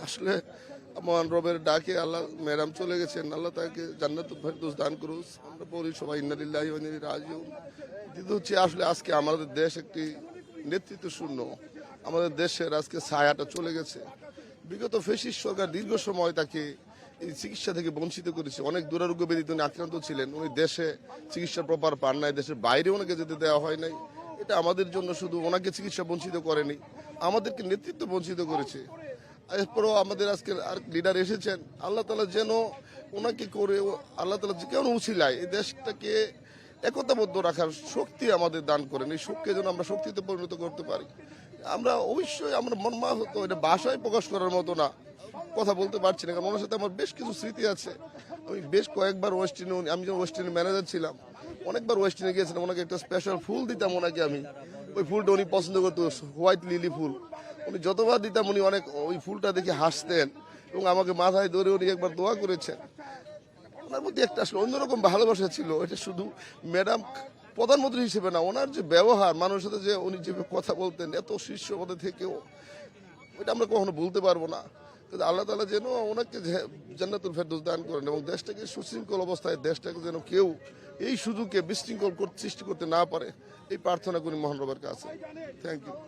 আসলে মহান রবের ডাকে আল্লাহ ম্যাডাম চলে গেছেন, আল্লাহ তাকে জান্নাতুল ফেরদৌস দান করুস। আমরা বলি সবাই ইন্না লিল্লাহি ওয়া ইন্না ইলাইহি রাজিউন। দ্বিতীয় হচ্ছে আসলে আজকে আমাদের দেশ একটি নেতৃত্ব শূন্য, আমাদের দেশের আজকে ছায়াটা চলে গেছে। বিগত ফ্যাসিস্ট সরকার দীর্ঘ সময় তাকে এই চিকিৎসা থেকে বঞ্চিত করেছে। অনেক দুরারোগ্য ব্যাধিতে উনি আক্রান্ত ছিলেন, উনি দেশে চিকিৎসা প্রপার পান নাই, দেশের বাইরে ওনাকে যেতে দেওয়া হয় নাই। এটা আমাদের জন্য শুধু ওনাকে চিকিৎসা বঞ্চিত করেনি, আমাদেরকে নেতৃত্ব বঞ্চিত করেছে। এরপরও আমাদের আজকে আর লিডার এসেছেন, আল্লাহ তালা যেন ওনাকে করে আল্লাহ তালা যে কেন উছিলায় এই দেশটাকে একতাবদ্ধ রাখার শক্তি আমাদের দান করেন। এই শক্তিকে যেন আমরা শক্তিতে পরিণত করতে পারি। আমরা অবশ্যই আমরা মনমা হতো, এটা ভাষায় প্রকাশ করার মতো না, কথা বলতে পারছি না, কারণ ওনার সাথে আমার বেশ কিছু স্মৃতি আছে। আমি বেশ কয়েকবার ওয়েস্টিনে, আমি যখন ওয়েস্টিনে ম্যানেজার ছিলাম, অনেকবার ওয়েস্টিনে গিয়েছিলাম। ওনাকে একটা স্পেশাল ফুল দিতাম ওনাকে আমি, ওই ফুলটা উনি পছন্দ করতো, হোয়াইট লিলি ফুল। উনি যতবার দিতাম উনি অনেক ওই ফুলটা দেখে হাসতেন এবং আমাকে মাথায় ধরে উনি একবার দোয়া করেছেন। ওনার মধ্যে একটা আসলে অন্যরকম ভালোবাসা ছিল। এটা শুধু ম্যাডাম প্রধানমন্ত্রী হিসেবে না, ওনার যে ব্যবহার মানুষের সাথে, যে উনি যেভাবে কথা বলতেন এত শীর্ষ পদে থেকেও, এটা আমরা কখনো বলতে পারবো না। কিন্তু আল্লাহ তালা যেন ওনাকে জান্নাতুল ফেরদৌস দান করেন এবং দেশটাকে সুশৃঙ্খল অবস্থায়, দেশটাকে যেন কেউ এই সুযোগকে বিশৃঙ্খল সৃষ্টি করতে না পারে, এই প্রার্থনা করি মহান রবের কাছে। Thank you.